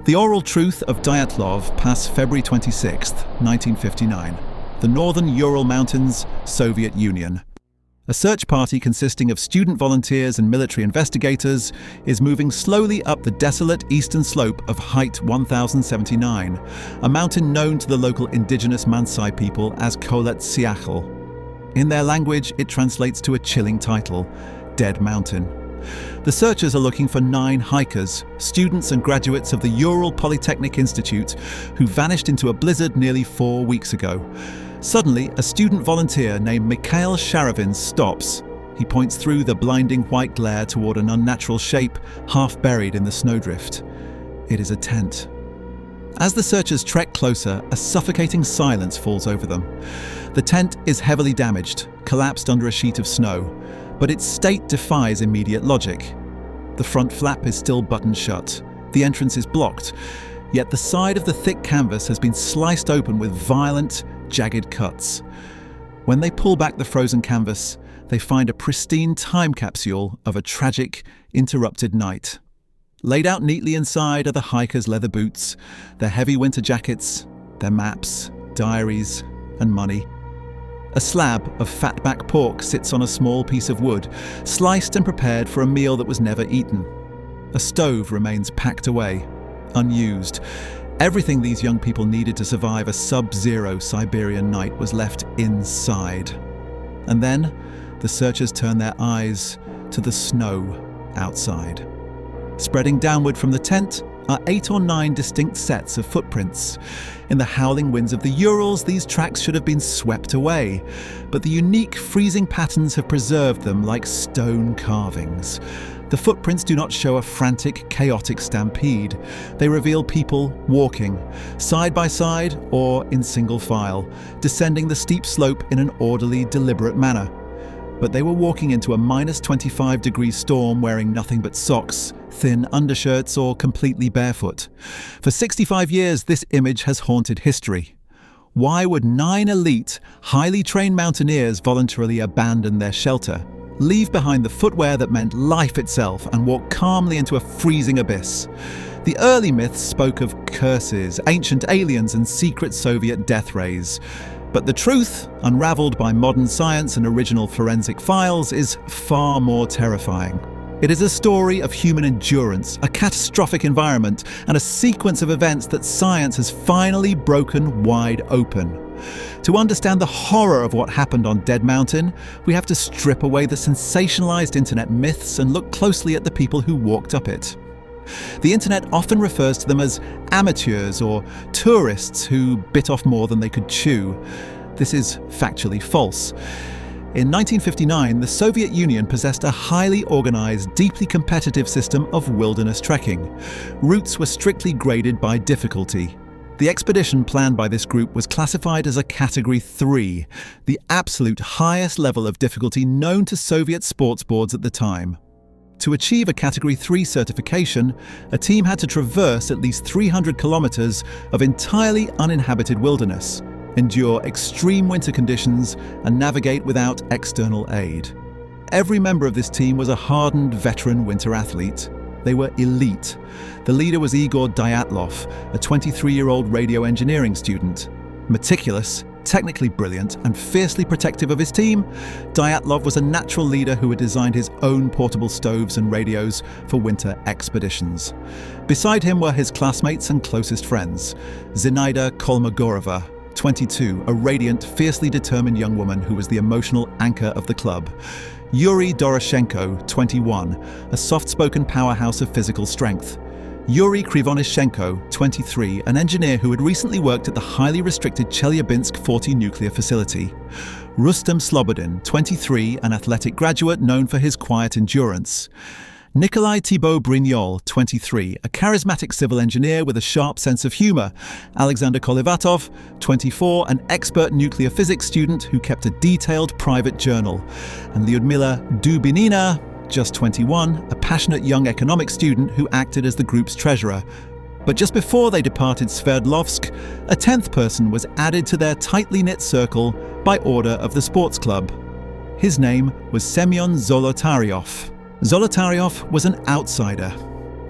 The oral truth of Dyatlov passed February 26, 1959. The northern Ural Mountains, Soviet Union. A search party consisting of student volunteers and military investigators is moving slowly up the desolate eastern slope of height 1079, a mountain known to the local indigenous Mansai people as Kholat Syakhl. In their language, it translates to a chilling title, Dead Mountain. The searchers are looking for 9 hikers, students and graduates of the Ural Polytechnic Institute, who vanished into a blizzard nearly 4 weeks ago. Suddenly, a student volunteer named Mikhail Sharavin stops. He points through the blinding white glare toward an unnatural shape, half buried in the snowdrift. It is a tent. As the searchers trek closer, a suffocating silence falls over them. The tent is heavily damaged, collapsed under a sheet of snow, but its state defies immediate logic. The front flap is still buttoned shut. The entrance is blocked, yet the side of the thick canvas has been sliced open with violent, jagged cuts. When they pull back the frozen canvas, they find a pristine time capsule of a tragic, interrupted night. Laid out neatly inside are the hikers' leather boots, their heavy winter jackets, their maps, diaries, and money. A slab of fatback pork sits on a small piece of wood, sliced and prepared for a meal that was never eaten. A stove remains packed away, unused. Everything these young people needed to survive a sub-zero Siberian night was left inside. And then, the searchers turn their eyes to the snow outside. Spreading downward from the tent are 8 or 9 distinct sets of footprints. In the howling winds of the Urals, these tracks should have been swept away, but the unique freezing patterns have preserved them like stone carvings. The footprints do not show a frantic, chaotic stampede. They reveal people walking, side by side or in single file, descending the steep slope in an orderly, deliberate manner. But they were walking into a -25-degree storm wearing nothing but socks, thin undershirts, or completely barefoot. For 65 years, this image has haunted history. Why would 9 elite, highly trained mountaineers voluntarily abandon their shelter, leave behind the footwear that meant life itself, and walk calmly into a freezing abyss? The early myths spoke of curses, ancient aliens, and secret Soviet death rays. But the truth, unraveled by modern science and original forensic files, is far more terrifying. It is a story of human endurance, a catastrophic environment, and a sequence of events that science has finally broken wide open. To understand the horror of what happened on Dead Mountain, we have to strip away the sensationalized internet myths and look closely at the people who walked up it. The internet often refers to them as amateurs or tourists who bit off more than they could chew. This is factually false. In 1959, the Soviet Union possessed a highly organized, deeply competitive system of wilderness trekking. Routes were strictly graded by difficulty. The expedition planned by this group was classified as a Category 3, the absolute highest level of difficulty known to Soviet sports boards at the time. To achieve a Category 3 certification, a team had to traverse at least 300 kilometers of entirely uninhabited wilderness, endure extreme winter conditions, and navigate without external aid. Every member of this team was a hardened veteran winter athlete. They were elite. The leader was Igor Dyatlov, a 23-year-old radio engineering student. Meticulous, technically brilliant, and fiercely protective of his team, Dyatlov was a natural leader who had designed his own portable stoves and radios for winter expeditions. Beside him were his classmates and closest friends, Zinaida Kolmogorova, 22, a radiant, fiercely determined young woman who was the emotional anchor of the club; Yuri Doroshenko, 21, a soft-spoken powerhouse of physical strength; Yuri Krivonishenko, 23, an engineer who had recently worked at the highly restricted Chelyabinsk 40 nuclear facility; Rustem Slobodin, 23, an athletic graduate known for his quiet endurance; Nikolai Thibault Brignol, 23, a charismatic civil engineer with a sharp sense of humor; Alexander Kolevatov, 24, an expert nuclear physics student who kept a detailed private journal; and Lyudmila Dubinina, just 21, a passionate young economics student who acted as the group's treasurer. But just before they departed Sverdlovsk, a 10th person was added to their tightly knit circle by order of the sports club. His name was Semyon Zolotaryov. Zolotaryov was an outsider,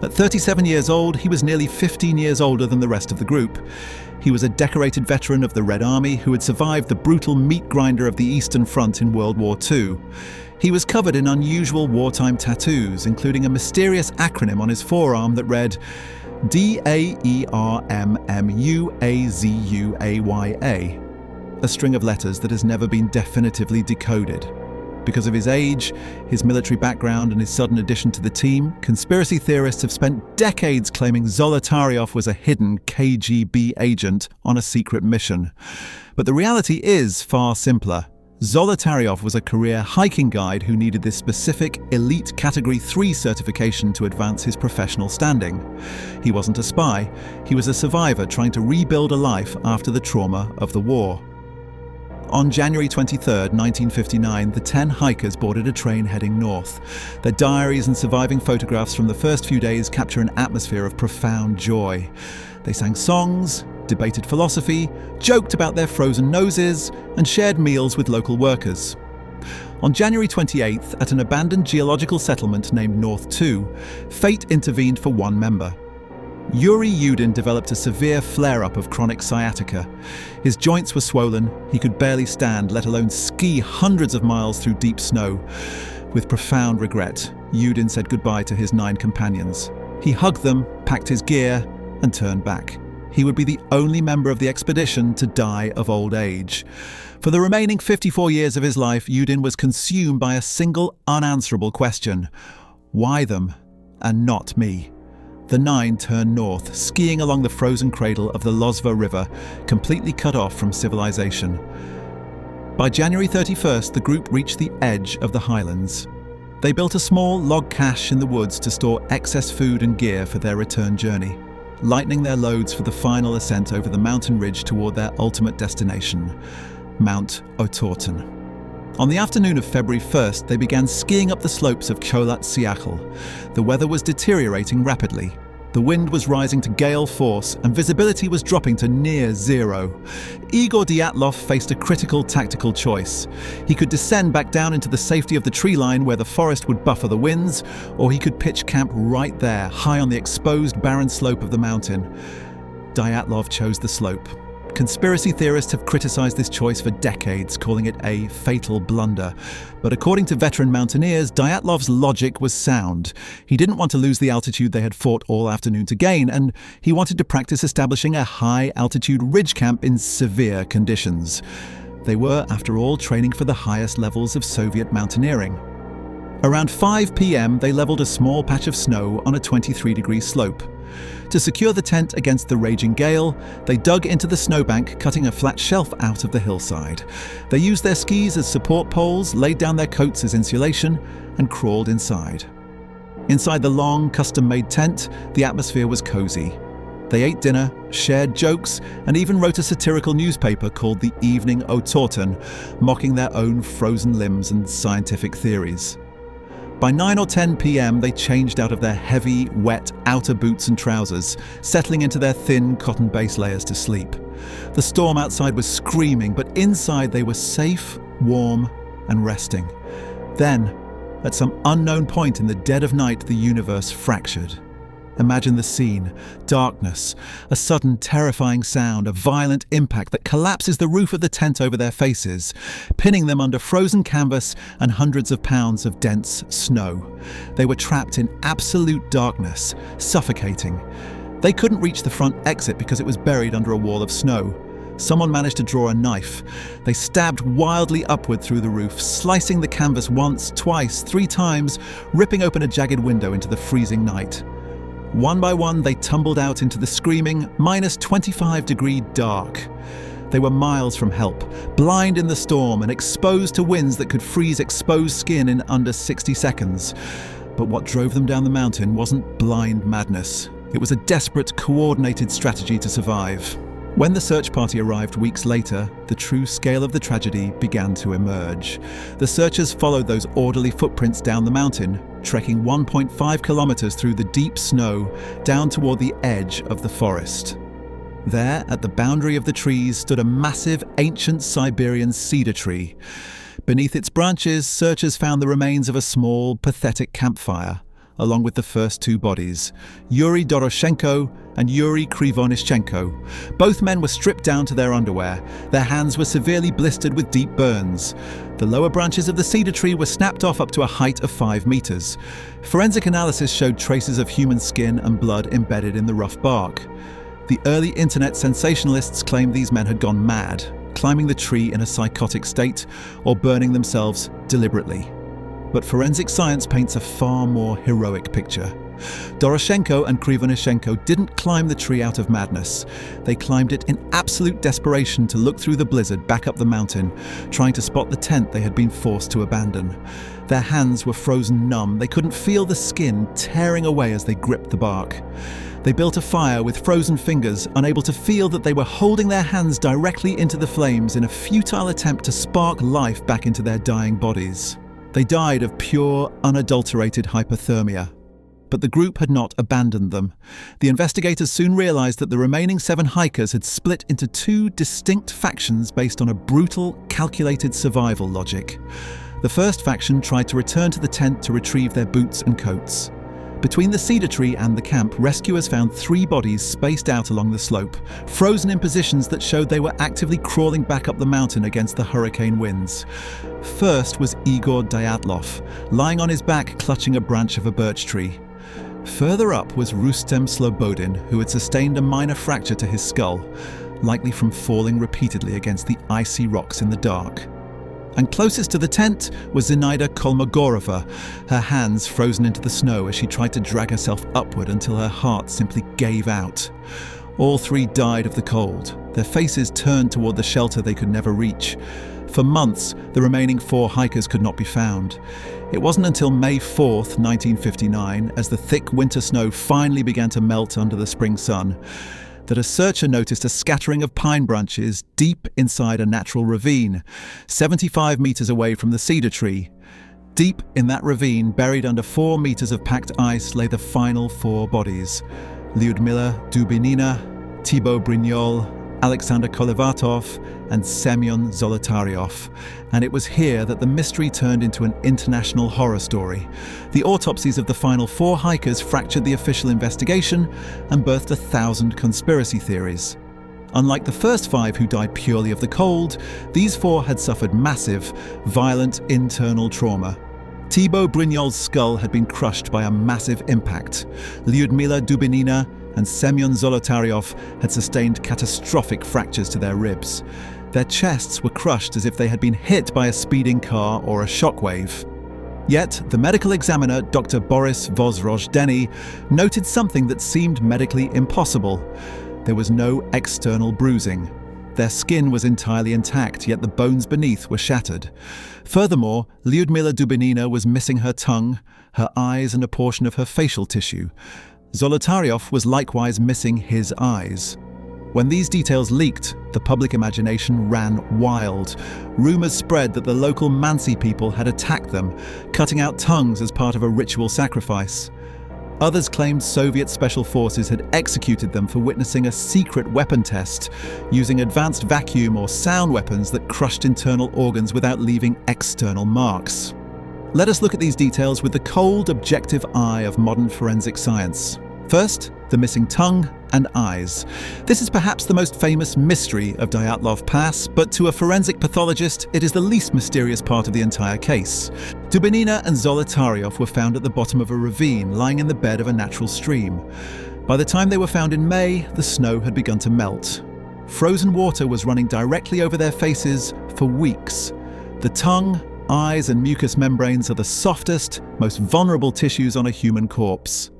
At 37 years old, he was nearly 15 years older than the rest of the group. He was a decorated veteran of the Red Army who had survived the brutal meat grinder of the Eastern Front in World War II. He was covered in unusual wartime tattoos, including a mysterious acronym on his forearm that read DAERMMUAZUAYA, a string of letters that has never been definitively decoded. Because of his age, his military background, and his sudden addition to the team, conspiracy theorists have spent decades claiming Zolotaryov was a hidden KGB agent on a secret mission. But the reality is far simpler. Zolotaryov was a career hiking guide who needed this specific elite Category 3 certification to advance his professional standing. He wasn't a spy, he was a survivor trying to rebuild a life after the trauma of the war. On January 23, 1959, the 10 hikers boarded a train heading north. Their diaries and surviving photographs from the first few days capture an atmosphere of profound joy. They sang songs, debated philosophy, joked about their frozen noses, and shared meals with local workers. On January 28th, at an abandoned geological settlement named North 2, fate intervened for one member. Yuri Yudin developed a severe flare-up of chronic sciatica. His joints were swollen, he could barely stand, let alone ski hundreds of miles through deep snow. With profound regret, Yudin said goodbye to his 9 companions. He hugged them, packed his gear, and turned back. He would be the only member of the expedition to die of old age. For the remaining 54 years of his life, Yudin was consumed by a single unanswerable question. Why them, and not me? The 9 turned north, skiing along the frozen cradle of the Lozva River, completely cut off from civilization. By January 31st, the group reached the edge of the highlands. They built a small log cache in the woods to store excess food and gear for their return journey, lightening their loads for the final ascent over the mountain ridge toward their ultimate destination, Mount Otorten. On the afternoon of February 1st, they began skiing up the slopes of Kholat Syakhl. The weather was deteriorating rapidly. The wind was rising to gale force and visibility was dropping to near zero. Igor Dyatlov faced a critical tactical choice. He could descend back down into the safety of the tree line where the forest would buffer the winds, or he could pitch camp right there, high on the exposed barren slope of the mountain. Dyatlov chose the slope. Conspiracy theorists have criticized this choice for decades, calling it a fatal blunder. But according to veteran mountaineers, Dyatlov's logic was sound. He didn't want to lose the altitude they had fought all afternoon to gain, and he wanted to practice establishing a high-altitude ridge camp in severe conditions. They were, after all, training for the highest levels of Soviet mountaineering. Around 5 p.m., they leveled a small patch of snow on a 23-degree slope. To secure the tent against the raging gale, they dug into the snowbank, cutting a flat shelf out of the hillside. They used their skis as support poles, laid down their coats as insulation, and crawled inside. Inside the long, custom-made tent, the atmosphere was cozy. They ate dinner, shared jokes, and even wrote a satirical newspaper called the Evening Otorten, mocking their own frozen limbs and scientific theories. By 9 or 10 p.m., they changed out of their heavy, wet outer boots and trousers, settling into their thin cotton base layers to sleep. The storm outside was screaming, but inside they were safe, warm, and resting. Then, at some unknown point in the dead of night, the universe fractured. Imagine the scene: darkness, a sudden terrifying sound, a violent impact that collapses the roof of the tent over their faces, pinning them under frozen canvas and hundreds of pounds of dense snow. They were trapped in absolute darkness, suffocating. They couldn't reach the front exit because it was buried under a wall of snow. Someone managed to draw a knife. They stabbed wildly upward through the roof, slicing the canvas once, twice, 3 times, ripping open a jagged window into the freezing night. One by one, they tumbled out into the screaming, minus 25-degree dark. They were miles from help, blind in the storm and exposed to winds that could freeze exposed skin in under 60 seconds. But what drove them down the mountain wasn't blind madness. It was a desperate, coordinated strategy to survive. When the search party arrived weeks later, the true scale of the tragedy began to emerge. The searchers followed those orderly footprints down the mountain, trekking 1.5 kilometers through the deep snow down toward the edge of the forest. There, at the boundary of the trees, stood a massive, ancient Siberian cedar tree. Beneath its branches, searchers found the remains of a small, pathetic campfire. along with the first two bodies, Yuri Doroshenko and Yuri Krivonishchenko. Both men were stripped down to their underwear. Their hands were severely blistered with deep burns. The lower branches of the cedar tree were snapped off up to a height of 5 meters. Forensic analysis showed traces of human skin and blood embedded in the rough bark. The early internet sensationalists claimed these men had gone mad, climbing the tree in a psychotic state or burning themselves deliberately. But forensic science paints a far more heroic picture. Doroshenko and Krivonishchenko didn't climb the tree out of madness. They climbed it in absolute desperation to look through the blizzard back up the mountain, trying to spot the tent they had been forced to abandon. Their hands were frozen numb. They couldn't feel the skin tearing away as they gripped the bark. They built a fire with frozen fingers, unable to feel that they were holding their hands directly into the flames in a futile attempt to spark life back into their dying bodies. They died of pure, unadulterated hypothermia. But the group had not abandoned them. The investigators soon realized that the remaining 7 hikers had split into 2 distinct factions based on a brutal, calculated survival logic. The first faction tried to return to the tent to retrieve their boots and coats. Between the cedar tree and the camp, rescuers found 3 bodies spaced out along the slope, frozen in positions that showed they were actively crawling back up the mountain against the hurricane winds. First was Igor Dyatlov, lying on his back clutching a branch of a birch tree. Further up was Rustem Slobodin, who had sustained a minor fracture to his skull, likely from falling repeatedly against the icy rocks in the dark. And closest to the tent was Zinaida Kolmogorova, her hands frozen into the snow as she tried to drag herself upward until her heart simply gave out. All 3 died of the cold, their faces turned toward the shelter they could never reach. For months, the remaining 4 hikers could not be found. It wasn't until May 4th, 1959, as the thick winter snow finally began to melt under the spring sun, that a searcher noticed a scattering of pine branches deep inside a natural ravine, 75 meters away from the cedar tree. Deep in that ravine, buried under 4 meters of packed ice, lay the final 4 bodies: Lyudmila Dubinina, Thibaut Brignol, Alexander Kolevatov, and Semyon Zolotaryov. And it was here that the mystery turned into an international horror story. The autopsies of the final 4 hikers fractured the official investigation and birthed 1,000 conspiracy theories. Unlike the first 5 who died purely of the cold, these 4 had suffered massive, violent internal trauma. Thibaut Brignol's skull had been crushed by a massive impact. Lyudmila Dubinina and Semyon Zolotaryov had sustained catastrophic fractures to their ribs. Their chests were crushed as if they had been hit by a speeding car or a shockwave. Yet, the medical examiner, Dr. Boris Vozrojdeny, noted something that seemed medically impossible. There was no external bruising. Their skin was entirely intact, yet the bones beneath were shattered. Furthermore, Lyudmila Dubinina was missing her tongue, her eyes, and a portion of her facial tissue. Zolotaryov was likewise missing his eyes. When these details leaked, the public imagination ran wild. Rumors spread that the local Mansi people had attacked them, cutting out tongues as part of a ritual sacrifice. Others claimed Soviet special forces had executed them for witnessing a secret weapon test, using advanced vacuum or sound weapons that crushed internal organs without leaving external marks. Let us look at these details with the cold, objective eye of modern forensic science. First, the missing tongue and eyes. This is perhaps the most famous mystery of Dyatlov Pass, but to a forensic pathologist, it is the least mysterious part of the entire case. Dubinina and Zolotaryov were found at the bottom of a ravine, lying in the bed of a natural stream. By the time they were found in May, the snow had begun to melt. Frozen water was running directly over their faces for weeks. The tongue, eyes, and mucous membranes are the softest, most vulnerable tissues on a human corpse.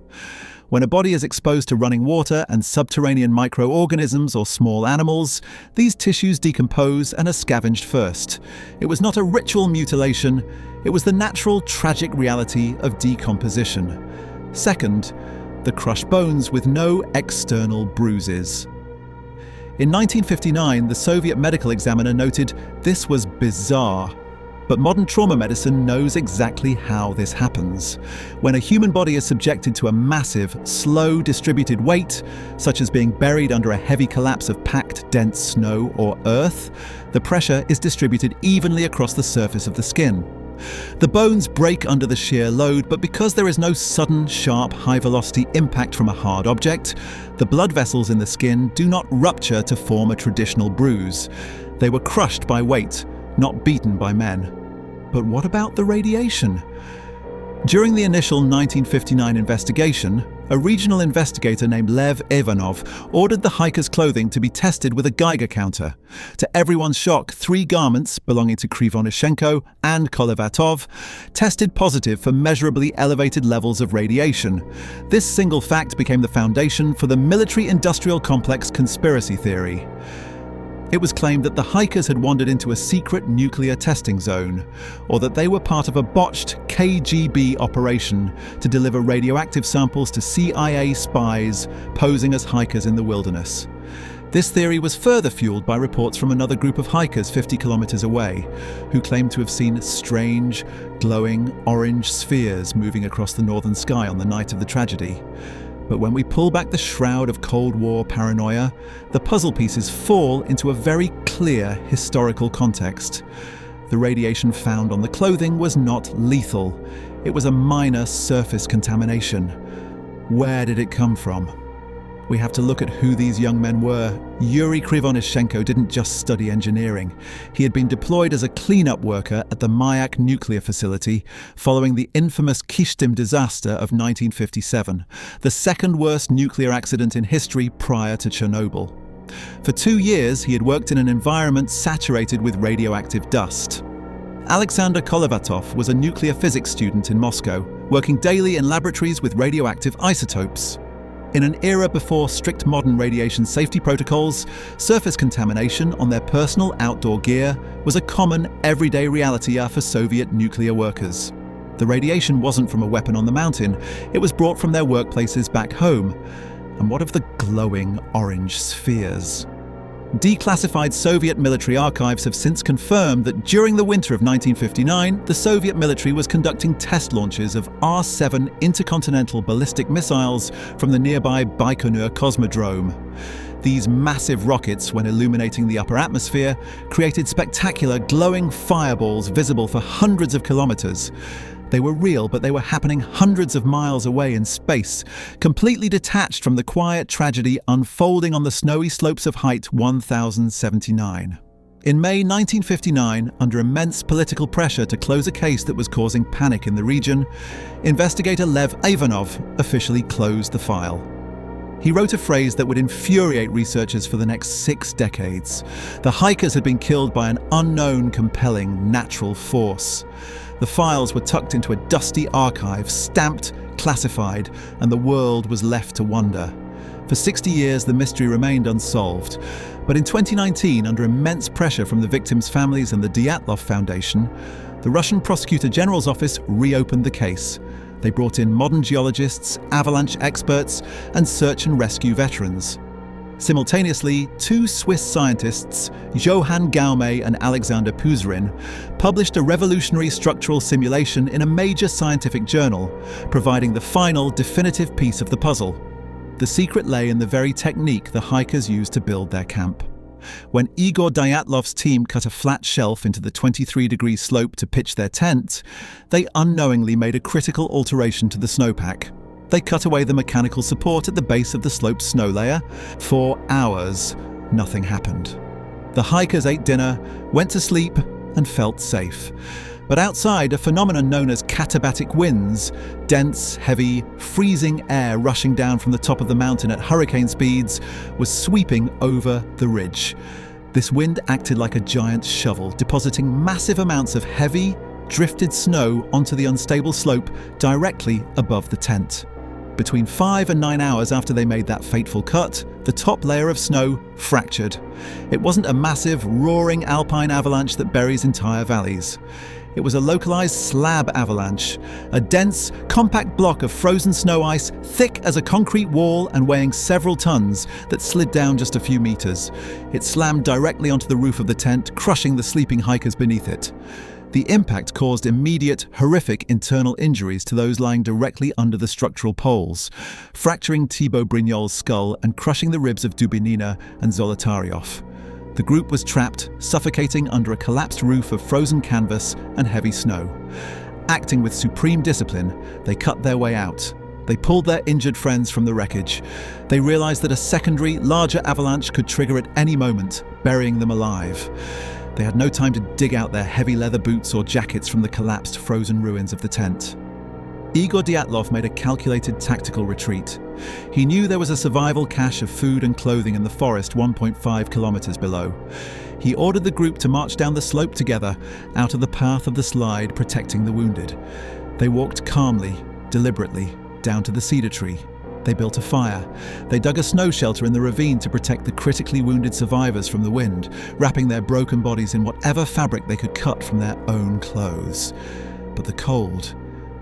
When a body is exposed to running water and subterranean microorganisms or small animals, these tissues decompose and are scavenged first. It was not a ritual mutilation, it was the natural, tragic reality of decomposition. Second, the crushed bones with no external bruises. In 1959, the Soviet medical examiner noted this was bizarre. But modern trauma medicine knows exactly how this happens. When a human body is subjected to a massive, slow distributed weight, such as being buried under a heavy collapse of packed, dense snow or earth, the pressure is distributed evenly across the surface of the skin. The bones break under the sheer load, but because there is no sudden, sharp, high-velocity impact from a hard object, the blood vessels in the skin do not rupture to form a traditional bruise. They were crushed by weight, not beaten by men. But what about the radiation? During the initial 1959 investigation, a regional investigator named Lev Ivanov ordered the hikers' clothing to be tested with a Geiger counter. To everyone's shock, 3 garments belonging to Krivonishenko and Kolevatov tested positive for measurably elevated levels of radiation. This single fact became the foundation for the military-industrial complex conspiracy theory. It was claimed that the hikers had wandered into a secret nuclear testing zone, or that they were part of a botched KGB operation to deliver radioactive samples to CIA spies posing as hikers in the wilderness. This theory was further fueled by reports from another group of hikers 50 kilometers away, who claimed to have seen strange, glowing orange spheres moving across the northern sky on the night of the tragedy. But when we pull back the shroud of Cold War paranoia, the puzzle pieces fall into a very clear historical context. The radiation found on the clothing was not lethal. It was a minor surface contamination. Where did it come from? We have to look at who these young men were. Yuri Krivonishenko didn't just study engineering. He had been deployed as a cleanup worker at the Mayak nuclear facility following the infamous Kishtim disaster of 1957, the second worst nuclear accident in history prior to Chernobyl. For 2 years, he had worked in an environment saturated with radioactive dust. Alexander Kolevatov was a nuclear physics student in Moscow, working daily in laboratories with radioactive isotopes. In an era before strict modern radiation safety protocols, surface contamination on their personal outdoor gear was a common, everyday reality for Soviet nuclear workers. The radiation wasn't from a weapon on the mountain, it was brought from their workplaces back home. And what of the glowing orange spheres? Declassified Soviet military archives have since confirmed that during the winter of 1959, the Soviet military was conducting test launches of R-7 intercontinental ballistic missiles from the nearby Baikonur Cosmodrome. These massive rockets, when illuminating the upper atmosphere, created spectacular glowing fireballs visible for hundreds of kilometers. They were real, but they were happening hundreds of miles away in space, completely detached from the quiet tragedy unfolding on the snowy slopes of height 1079. In May 1959, under immense political pressure to close a case that was causing panic in the region, investigator Lev Ivanov officially closed the file. He wrote a phrase that would infuriate researchers for the next 6 decades. The hikers had been killed by an unknown, compelling, natural force. The files were tucked into a dusty archive, stamped, classified, and the world was left to wonder. For 60 years, the mystery remained unsolved. But in 2019, under immense pressure from the victims' families and the Dyatlov Foundation, the Russian Prosecutor General's office reopened the case. They brought in modern geologists, avalanche experts, and search and rescue veterans. Simultaneously, 2 Swiss scientists, Johann Gaume and Alexander Puzrin, published a revolutionary structural simulation in a major scientific journal, providing the final, definitive piece of the puzzle. The secret lay in the very technique the hikers used to build their camp. When Igor Dyatlov's team cut a flat shelf into the 23-degree slope to pitch their tent, they unknowingly made a critical alteration to the snowpack. They cut away the mechanical support at the base of the slope's snow layer. For hours, nothing happened. The hikers ate dinner, went to sleep, and felt safe. But outside, a phenomenon known as katabatic winds, dense, heavy, freezing air rushing down from the top of the mountain at hurricane speeds, was sweeping over the ridge. This wind acted like a giant shovel, depositing massive amounts of heavy, drifted snow onto the unstable slope directly above the tent. Between 5 and 9 hours after they made that fateful cut, the top layer of snow fractured. It wasn't a massive, roaring alpine avalanche that buries entire valleys. It was a localized slab avalanche, a dense, compact block of frozen snow ice, thick as a concrete wall and weighing several tons, that slid down just a few meters. It slammed directly onto the roof of the tent, crushing the sleeping hikers beneath it. The impact caused immediate, horrific internal injuries to those lying directly under the structural poles, fracturing Thibaut Brignol's skull and crushing the ribs of Dubinina and Zolotaryov. The group was trapped, suffocating under a collapsed roof of frozen canvas and heavy snow. Acting with supreme discipline, they cut their way out. They pulled their injured friends from the wreckage. They realized that a secondary, larger avalanche could trigger at any moment, burying them alive. They had no time to dig out their heavy leather boots or jackets from the collapsed, frozen ruins of the tent. Igor Dyatlov made a calculated tactical retreat. He knew there was a survival cache of food and clothing in the forest 1.5 kilometers below. He ordered the group to march down the slope together, out of the path of the slide, protecting the wounded. They walked calmly, deliberately, down to the cedar tree. They built a fire. They dug a snow shelter in the ravine to protect the critically wounded survivors from the wind, wrapping their broken bodies in whatever fabric they could cut from their own clothes. But the cold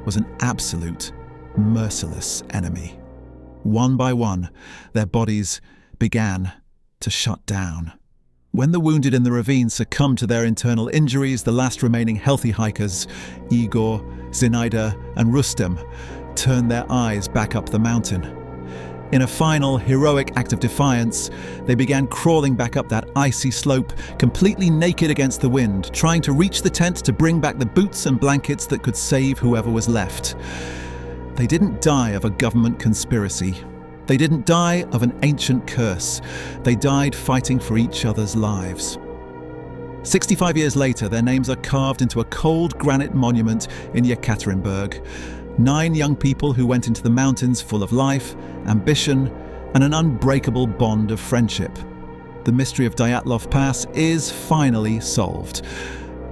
was an absolute, merciless enemy. One by one, their bodies began to shut down. When the wounded in the ravine succumbed to their internal injuries, the last remaining healthy hikers, Igor, Zinaida, and Rustem, turned their eyes back up the mountain. In a final, heroic act of defiance, they began crawling back up that icy slope, completely naked against the wind, trying to reach the tent to bring back the boots and blankets that could save whoever was left. They didn't die of a government conspiracy. They didn't die of an ancient curse. They died fighting for each other's lives. 65 years later, their names are carved into a cold granite monument in Yekaterinburg. 9 young people who went into the mountains full of life, ambition, and an unbreakable bond of friendship. The mystery of Dyatlov Pass is finally solved.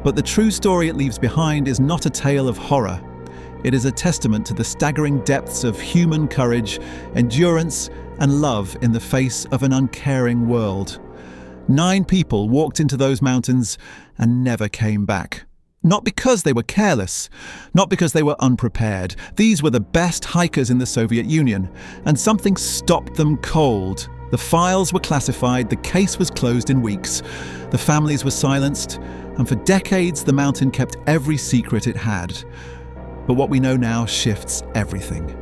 But the true story it leaves behind is not a tale of horror. It is a testament to the staggering depths of human courage, endurance, and love in the face of an uncaring world. 9 people walked into those mountains and never came back. Not because they were careless, not because they were unprepared. These were the best hikers in the Soviet Union, and something stopped them cold. The files were classified, the case was closed in weeks. The families were silenced, and for decades the mountain kept every secret it had. But what we know now shifts everything.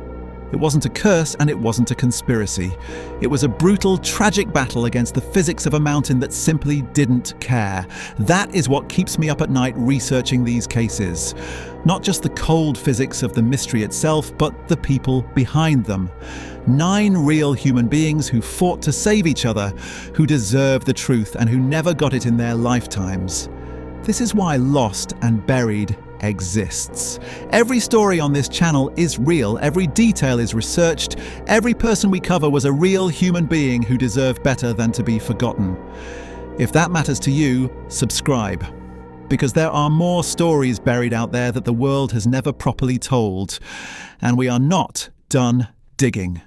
It wasn't a curse and it wasn't a conspiracy. It was a brutal, tragic battle against the physics of a mountain that simply didn't care. That is what keeps me up at night researching these cases. Not just the cold physics of the mystery itself, but the people behind them. 9 real human beings who fought to save each other, who deserve the truth and who never got it in their lifetimes. This is why Lost and Buried exists. Every story on this channel is real, every detail is researched, every person we cover was a real human being who deserved better than to be forgotten. If that matters to you, subscribe, because there are more stories buried out there that the world has never properly told, and we are not done digging.